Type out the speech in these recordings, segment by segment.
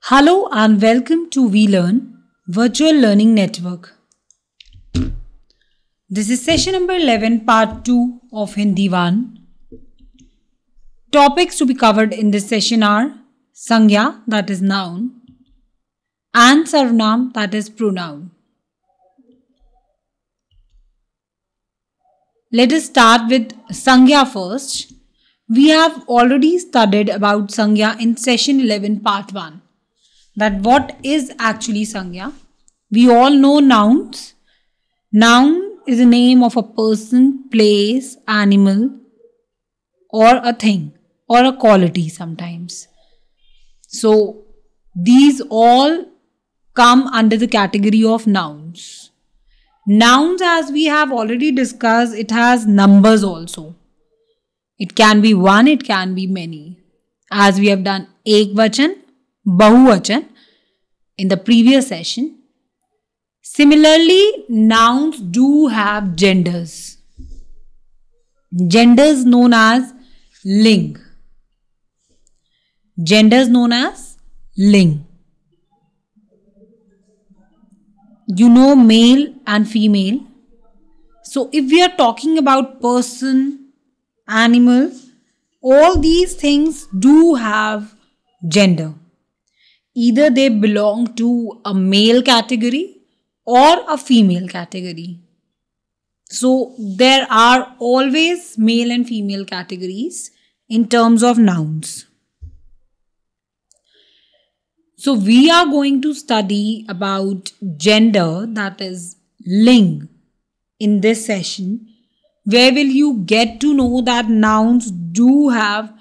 Hello and welcome to VLearn Virtual Learning Network. This is session number 11, part 2 of Hindi 1. Topics to be covered in this session are Sangya, that is noun, and Sarvanam, that is pronoun. Let us start with Sangya first. We have already studied about Sangya in session 11, part 1. That what is actually Sangya? We all know nouns. Noun is a name of a person, place, animal, or a thing, or a quality sometimes. So, these all come under the category of nouns. Nouns, as we have already discussed, it has numbers also. It can be one, it can be many. As we have done ekvachan, bahuvachan in the previous session. Similarly, nouns do have genders. Genders known as ling. Genders known as ling. You know male and female. So if we are talking about person, animal, all these things do have gender. Either they belong to a male category or a female category. So there are always male and female categories in terms of nouns. So we are going to study about gender, that is ling, in this session, where will you get to know that nouns do have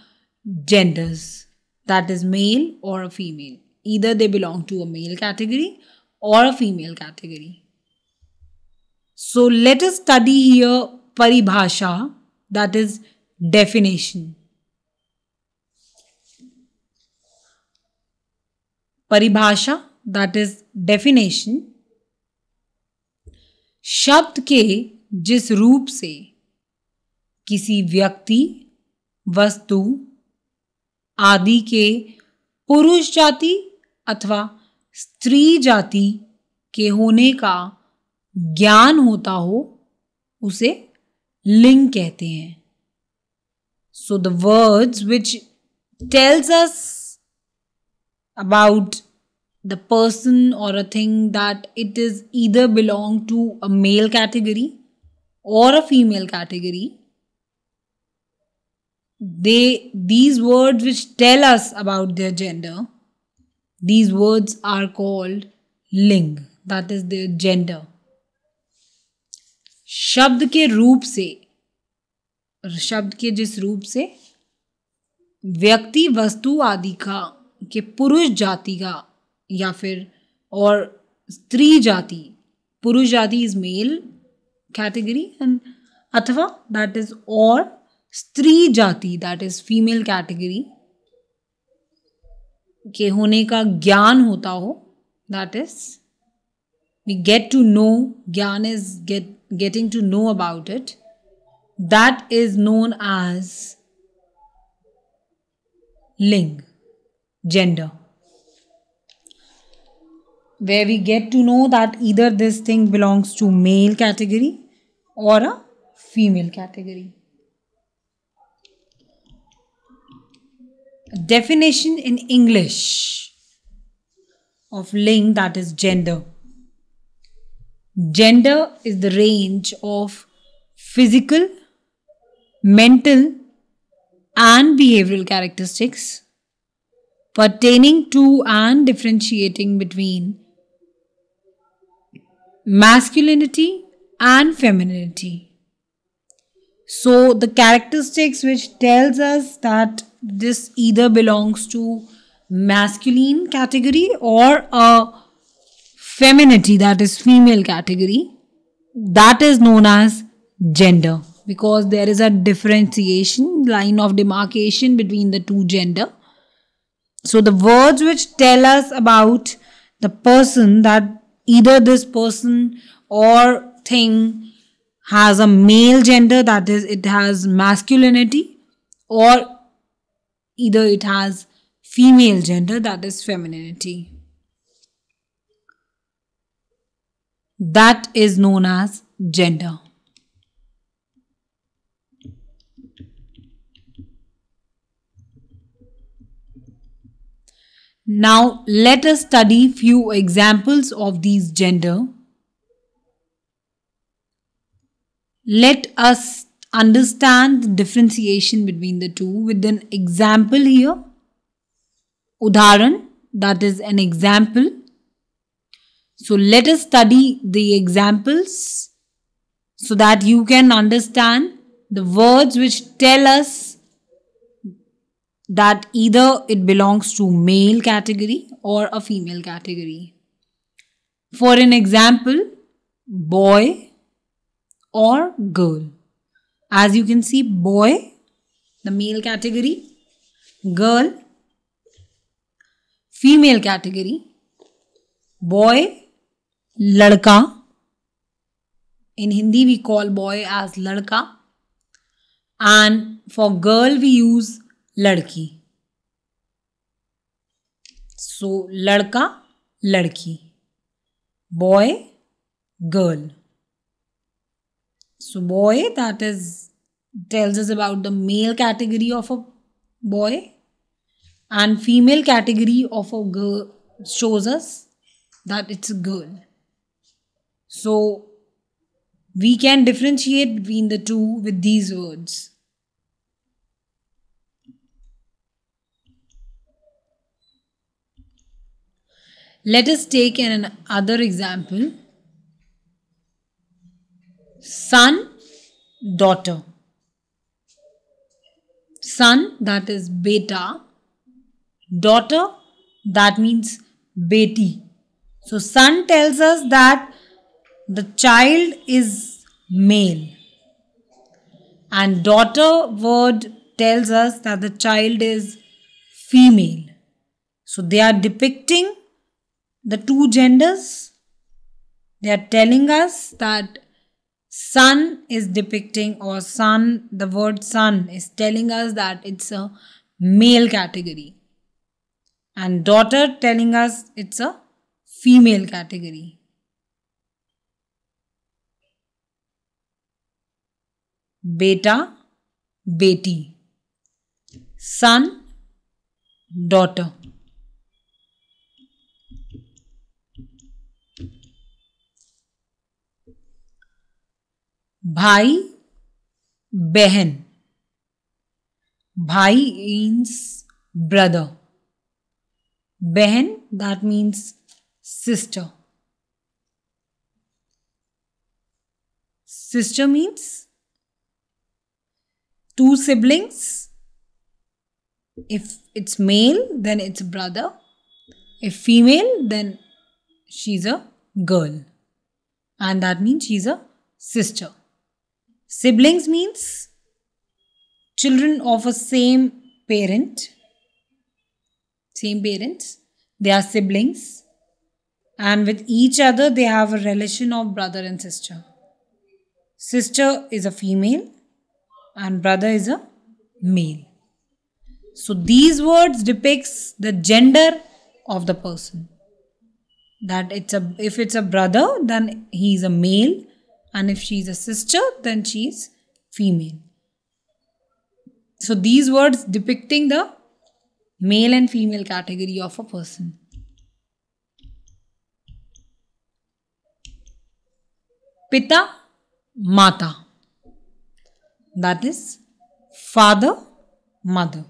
genders, that is male or a female. Either they belong to a male category or a female category. So let us study here paribhasha, that is definition. परिभाषा, that is definition. शब्द के जिस रूप से किसी व्यक्ति, वस्तु आदि के पुरुष जाति अथवा स्त्री जाति के होने का ज्ञान होता हो, उसे लिंग कहते हैं. So the words which tells us about the person or a thing that it is either belong to a male category or a female category. These words which tell us about their gender, these words are called ling, that is their gender. शब्द के रूप से, शब्द के जिस रूप से व्यक्ति, वस्तु आदि का के पुरुष जाति का या फिर और स्त्री जाति, पुरुष जाति इज मेल कैटेगरी एंड अथवा दैट इज और स्त्री जाति दैट इज फीमेल कैटेगरी के होने का ज्ञान होता हो, that is we get to know, gyan is getting to know about it, that is known as ling, gender, where we get to know that either this thing belongs to male category or a female category. Definition in English of ling, that is gender. Gender is the range of physical, mental and behavioral characteristics pertaining to and differentiating between masculinity and femininity. So the characteristics which tells us that this either belongs to masculine category or a femininity, that is female category, that is known as gender, because there is a differentiation, line of demarcation between the two gender. So the words which tell us about the person, that either this person or thing has a male gender, that is it has masculinity, or either it has female gender, that is femininity. That is known as gender. Now let us study few examples of these gender. Let us understand the differentiation between the two with an example here. Udharan, that is an example. So let us study the examples so that you can understand the words which tell us that either it belongs to male category or a female category. For an example, boy or girl. As you can see, boy, the male category, girl, female category, boy, ladka. In Hindi we call boy as ladka, and for girl we use ladki. So ladka, ladki, boy, girl. So boy, that is tells us about the male category of a boy, and female category of a girl shows us that it's a girl. So we can differentiate between the two with these words. Let us take another example. Son, daughter. Son, that is beta. Daughter, that means beti. So son tells us that the child is male, and daughter word tells us that the child is female. So they are depicting the two genders. They are telling us that son is depicting, or son, the word son is telling us that it's a male category, and daughter telling us it's a female category. Beta, beti. Son, daughter. Bhai, behan. Bhai means brother. Behan, that means sister. Sister means two siblings. If it's male, then it's brother. If female, then she's a girl, and that means she's a sister. Siblings means children of a same parent. Same parents. They are siblings, and with each other they have a relation of brother and sister. Sister is a female and brother is a male. So these words depicts the gender of the person. That if it's a brother, then he's a male, and if she's a sister, then she's female. So these words depicting the male and female category of a person. Pita, mata. That is father, mother.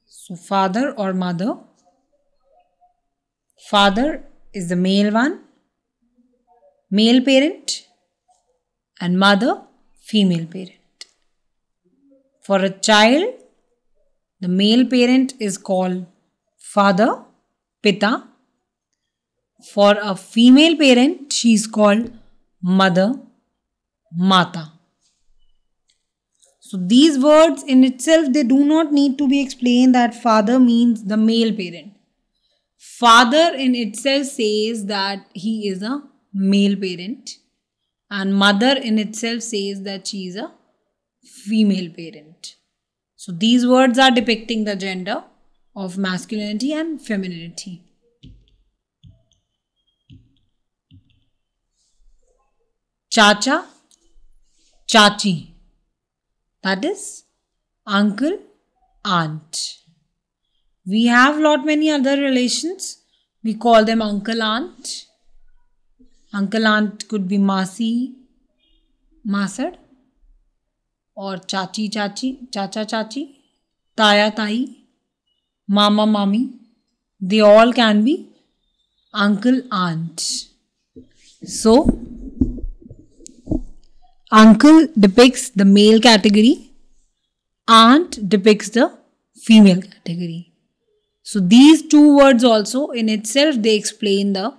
So father or mother. Father is the male one, male parent, and mother, female parent. For a child, the male parent is called father, pita. For a female parent, she is called mother, mata. So these words in itself, they do not need to be explained that father means the male parent. Father in itself says that he is a male parent, and mother in itself says that she is a female parent. So these words are depicting the gender of masculinity and femininity. Chacha, chachi, that is uncle, aunt. We have lot many other relations. We call them uncle, aunt. Uncle, aunt could be masi, masad, or chachi, chachi, chacha, chachi, taya, tai, mama, mami. They all can be uncle, aunt. So, uncle depicts the male category, aunt depicts the female category. So these two words also in itself, they explain the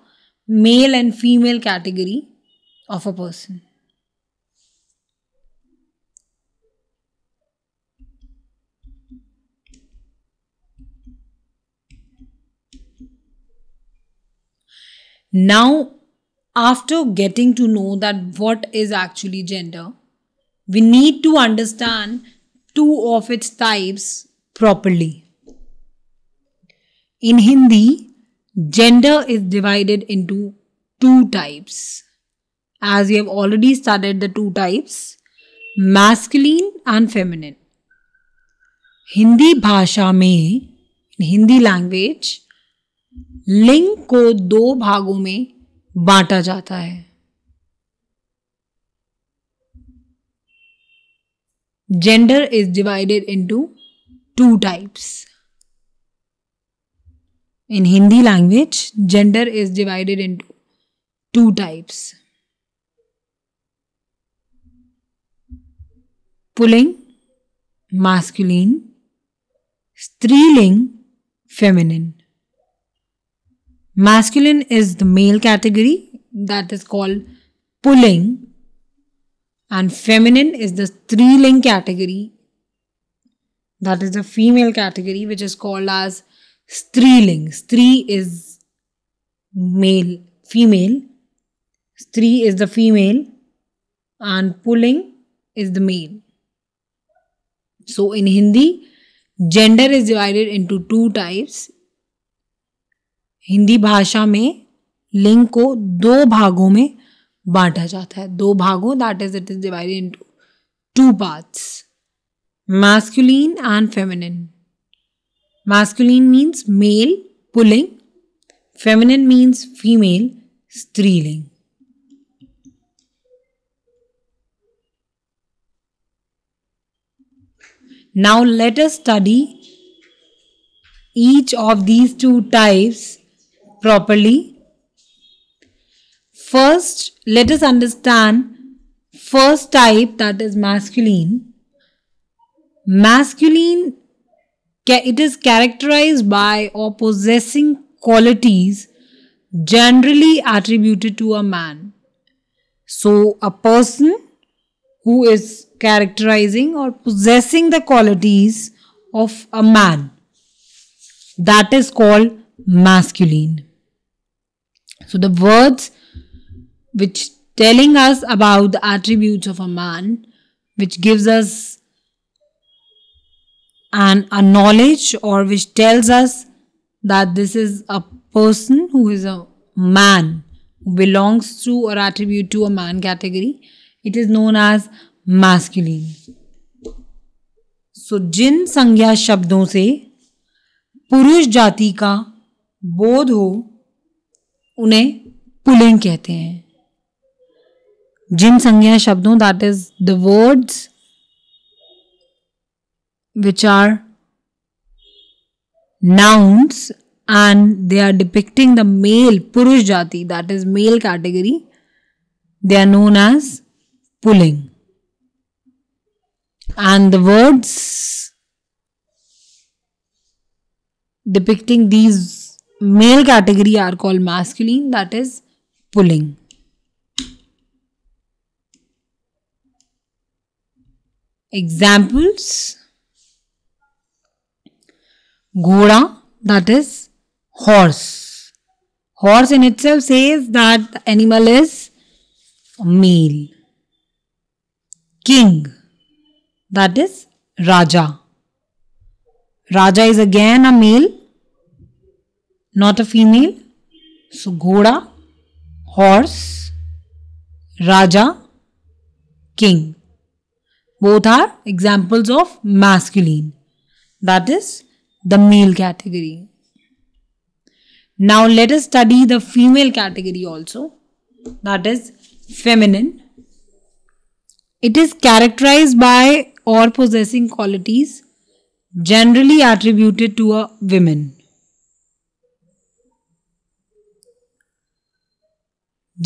male and female category of a person. Now, after getting to know that what is actually gender, we need to understand two of its types properly. In Hindi, gender is divided into two types. As we have already studied the two types, masculine and feminine. Hindi भाषा में, in Hindi language, लिंग को दो भागों में बांटा जाता है. Gender is divided into two types. In Hindi language, gender is divided into two types. Pulling, masculine, Striling, feminine. Masculine is the male category, that is called pulling, and feminine is the Striling category, that is the female category, which is called as Striling. Stri is male, female. Stri is the female and pulling is the male. So in Hindi, gender is divided into two types. Hindi भाषा में लिंग को दो भागों में बांटा जाता है. दो भागों, that is, it is divided into two parts. Masculine and feminine. Masculine means male, pulling. Feminine means female, striling. Now let us study each of these two types properly. First, let us understand first type, that is masculine. Masculine, it is characterized by or possessing qualities generally attributed to a man. So, a person who is characterizing or possessing the qualities of a man, that is called masculine. So the words which telling us about the attributes of a man, which gives us a knowledge, or which tells us that this is a person who is a man, who belongs to or attribute to a man category, it is known as masculine. So जिन संज्ञा शब्दों से पुरुष जाति का बोध हो उन्हें pulling कहते हैं. जिन संज्ञा शब्दों, that is the words which are nouns and they are depicting the male purush jati, that is male category, they are known as pulling. And the words depicting these male category are called masculine, that is pulling. Examples: Ghoda, that is horse. Horse in itself says that the animal is male. King, that is Raja. Raja is again a male, not a female. So Ghoda, horse, Raja, king. Both are examples of masculine. That is the male category. Now let us study the female category also. That is feminine. It is characterized by or possessing qualities generally attributed to a woman.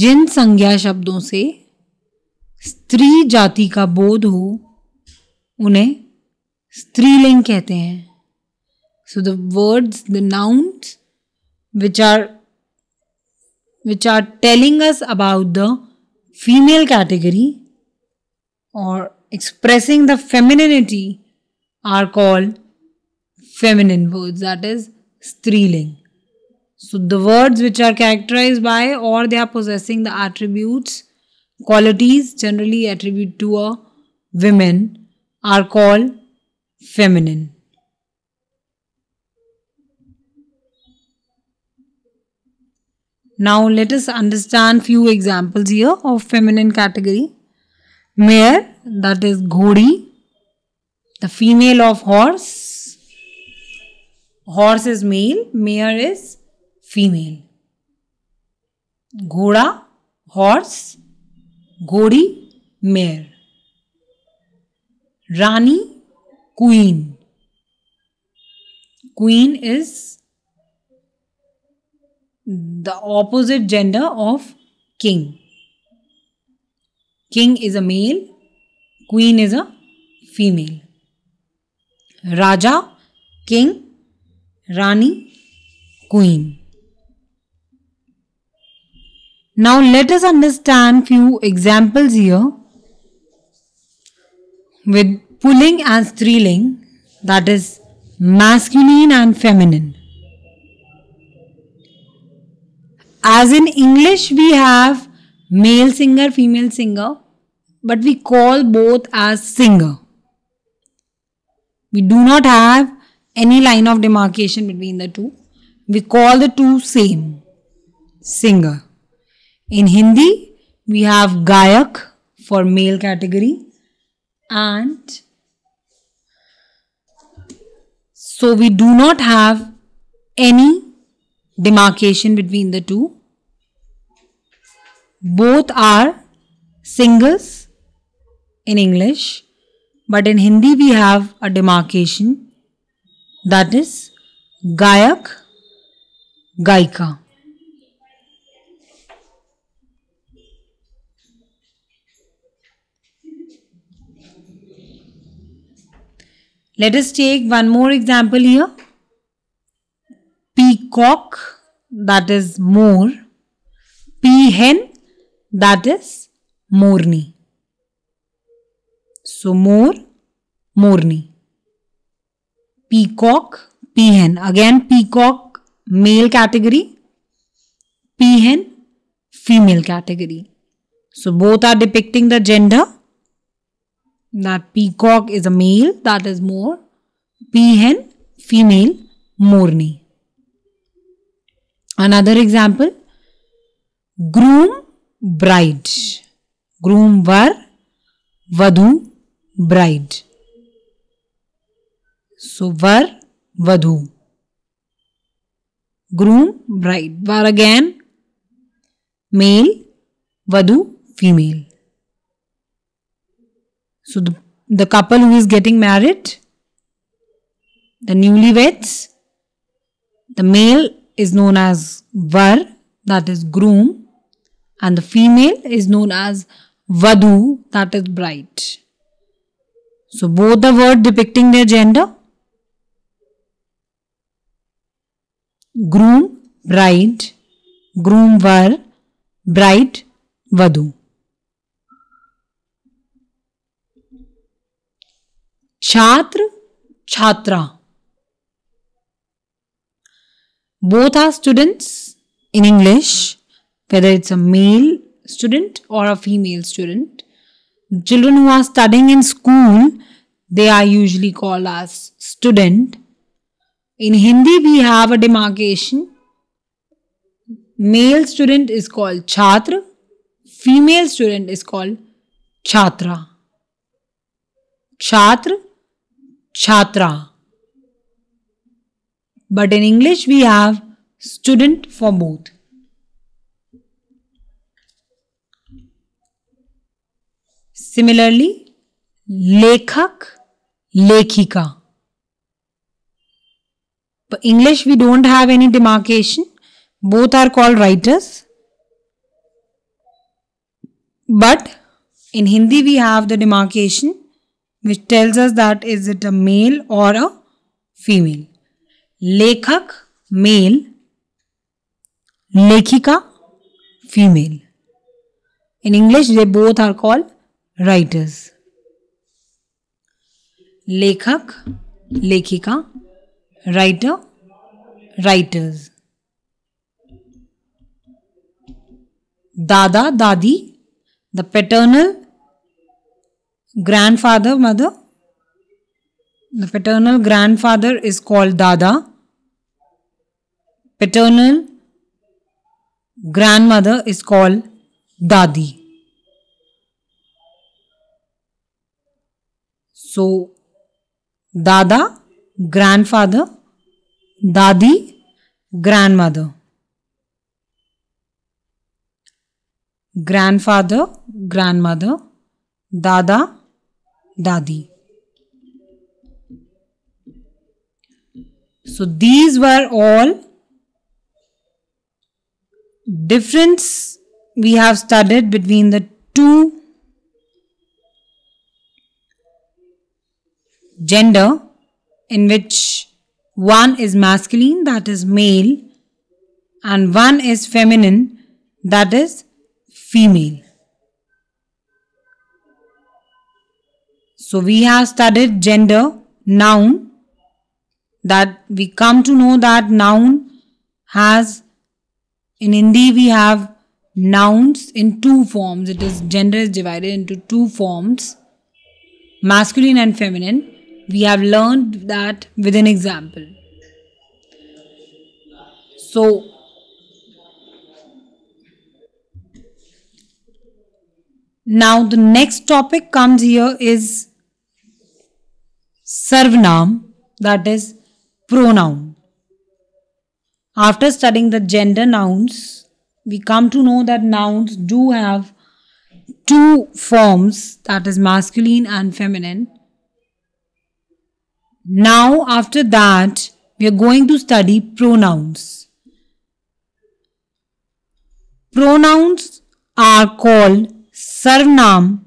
जिन संज्ञा शब्दों से स्त्री जाति का बोध हो उन्हें स्त्रीलिंग कहते हैं. So the words, the nouns which are telling us about the female category or expressing the femininity are called feminine words, that is striling. So the words which are characterized by or they are possessing the attributes, qualities generally attributed to a woman are called feminine. Now let us understand few examples here of feminine category. Mare, that is Ghodi, the female of horse. Horse is male, mare is female. Ghoda, horse, Ghodi, mare. Rani, queen. Queen is the opposite gender of king. King is a male, queen is a female. Raja, king, Rani, queen. Now let us understand few examples here with pulling and striling, that is masculine and feminine. As in English we have male singer, female singer, but we call both as singer. We do not have any line of demarcation between the two. We call the two same, singer. In Hindi, we have Gayak for male category, and so we do not have any demarcation between the two. Both are singers in English, but in Hindi we have a demarcation, that is Gayak, Gaika. Let us take one more example here. Peacock, that is more. Peahen, that is morni. So more, morni. Peacock, peahen. Again peacock male category. Peahen female category. So both are depicting the gender. That peacock is a male, that is more. Peahen female, morni. Another example, groom, bride. Groom, var, vadhu, bride. So var, vadhu. Groom, bride. Var again male, vadhu, female. So the couple who is getting married, the newlyweds, the male is known as var, that is groom, and the female is known as vadhu, that is bride. So both the words depicting their gender. Groom, bride, groom, var, bride, vadhu. Chhatra, chhatra. Both are students in English, whether it's a male student or a female student. Children who are studying in school, they are usually called as student, In Hindi, we have a demarcation. Male student is called Chhatra. Female student is called Chhatra. Chhatra, Chhatra. But in English, we have student for both. Similarly, Lekhak, Lekhika. But English, we don't have any demarcation. Both are called writers. But in Hindi, we have the demarcation which tells us that is it a male or a female. Lekhak, male. Lekhika, female. In English, they both are called writers. Lekhak, Lekhika, writer, writers. Dada, Dadi, the paternal grandfather, mother. The paternal grandfather is called Dada. Paternal grandmother is called Dadi. So, Dada, grandfather, Dadi, grandmother. Grandfather, grandmother, Dada, Dadi. So these were all difference we have studied between the two gender, in which one is masculine, that is male, and one is feminine, that is female. So we have studied gender, noun, that we come to know that noun has, in Hindi we have nouns in two forms. It is, gender is divided into two forms, masculine and feminine. We have learned that with an example. So now the next topic comes here is Sarvanam, that is pronoun. After studying the gender nouns, we come to know that nouns do have two forms, that is masculine and feminine. Now after that, we are going to study pronouns. Pronouns are called Sarvanam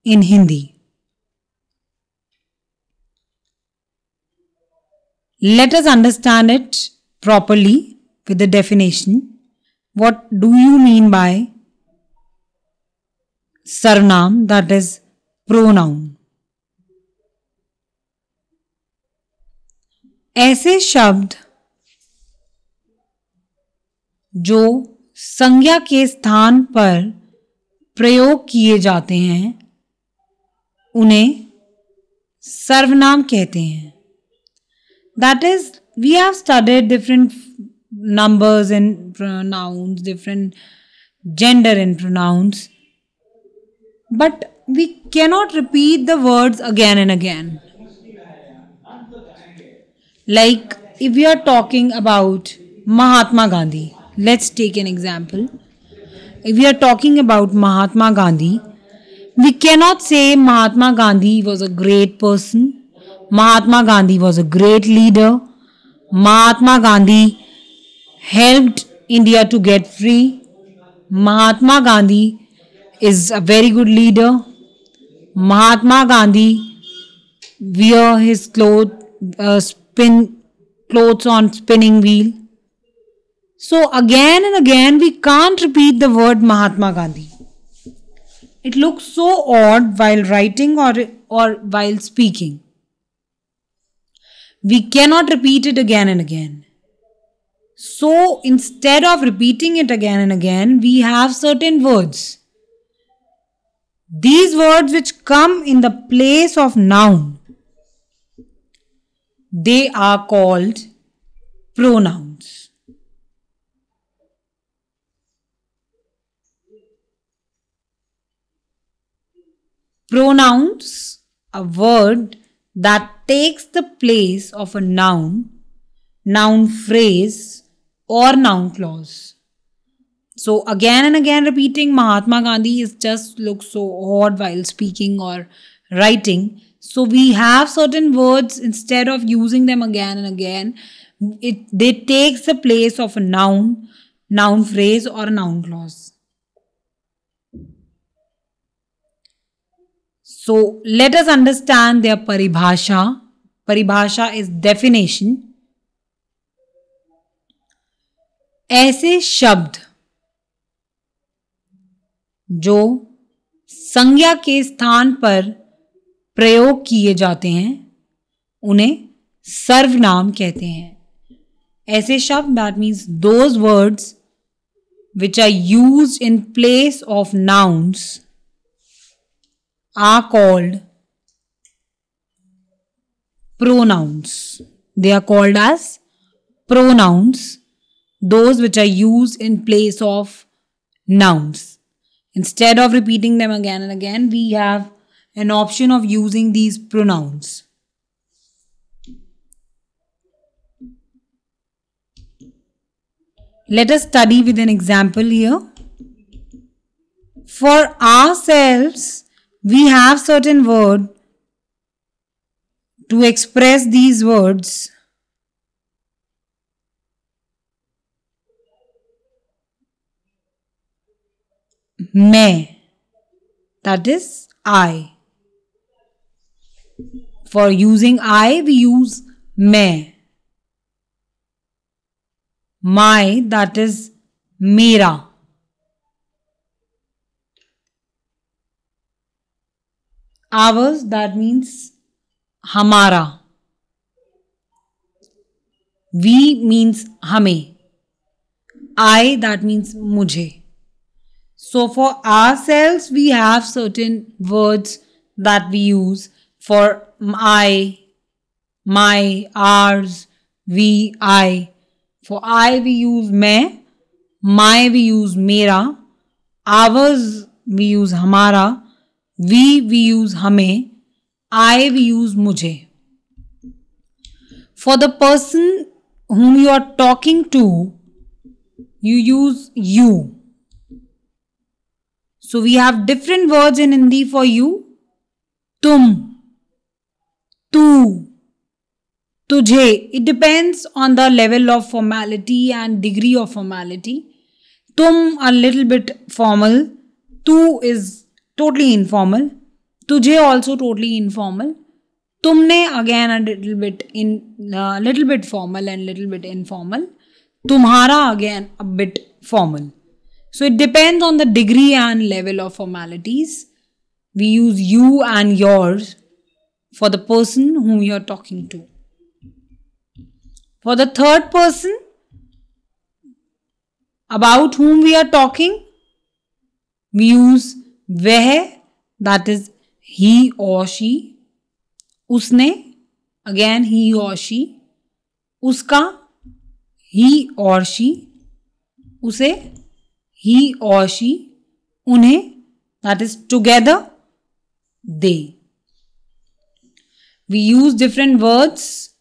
in Hindi. Let us understand it properly with the definition. What do you mean by Sarvanam, that is pronoun? ऐसे शब्द जो संज्ञा के स्थान पर प्रयोग किए जाते हैं उन्हें सर्वनाम कहते हैं. That is, we have studied different numbers in pronouns, different gender in pronouns, but we cannot repeat the words again and again. Like if we are talking about Mahatma Gandhi, let's take an example. If we are talking about Mahatma Gandhi, we cannot say Mahatma Gandhi was a great person, Mahatma Gandhi was a great leader, Mahatma Gandhi helped India to get free, Mahatma Gandhi is a very good leader, Mahatma Gandhi wear his spin clothes on spinning wheel. So again and again we can't repeat the word Mahatma Gandhi. It looks so odd while writing or while speaking. We cannot repeat it again and again. So instead of repeating it again and again, we have certain words. These words which come in the place of noun, they are called pronouns. Pronouns, a word that takes the place of a noun, noun phrase, or noun clause. So again and again repeating Mahatma Gandhi is just looks so odd while speaking or writing. So we have certain words, instead of using them again and again, they takes the place of a noun, noun phrase, or a noun clause. So let us understand their paribhasha. Paribhasha is definition. ऐसे शब्द जो संज्ञा के स्थान पर प्रयोग किए जाते हैं उन्हें सर्वनाम कहते हैं. ऐसे शब्द, that means those words which are used in place of nouns are called pronouns. They are called as pronouns, those which are used in place of nouns. Instead of repeating them again and again, we have an option of using these pronouns. Let us study with an example here. For ourselves, we have certain word to express these words. मैं, that is I. For using I, we use मैं. My, that is मेरा. Ours, that means हमारा. We means हमें. I, that means मुझे. So for ourselves, we have certain words that we use. For I, my, ours, we, I. For I, we use मैं. My, we use मेरा. Ours, we use हमारा. We use हमें. I, we use मुझे. For the person whom you are talking to, you use you. So we have different words in Hindi for you. तुम, तू, तुझे. It depends on the level of formality and degree of formality. तुम a little bit formal. तू is totally informal. तुझे also totally informal. तुमने again a little bit formal and little bit informal. तुम्हारा again a bit formal. So it depends on the degree and level of formalities. We use you and yours for the person whom you are talking to. For the third person about whom we are talking, we use वह, that is he or she. उसने, again he or she. उसका, he or she. उसे, he or she. उन्हें, that is together, they. We use different words.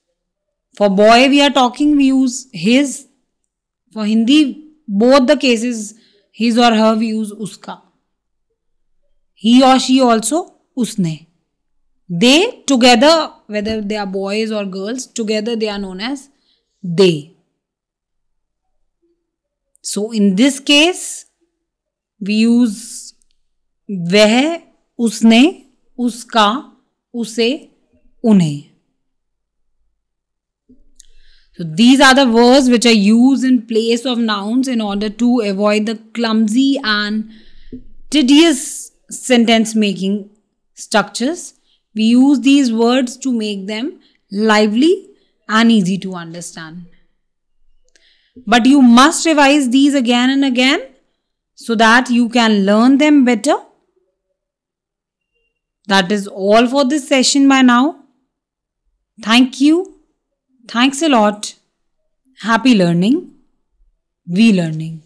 For boy we are talking, we use his. For Hindi, both the cases, his or her, we use uska. He or she also, usne. They together, whether they are boys or girls, together they are known as they. So in this case, we use वह, उसने, उसका, उसे, उन्हें. So these are the words which are used in place of nouns in order to avoid the clumsy and tedious sentence making structures. We use these words to make them lively and easy to understand. But you must revise these again and again so that you can learn them better. That is all for this session by now. Thank you. Thanks a lot. Happy learning, we learning.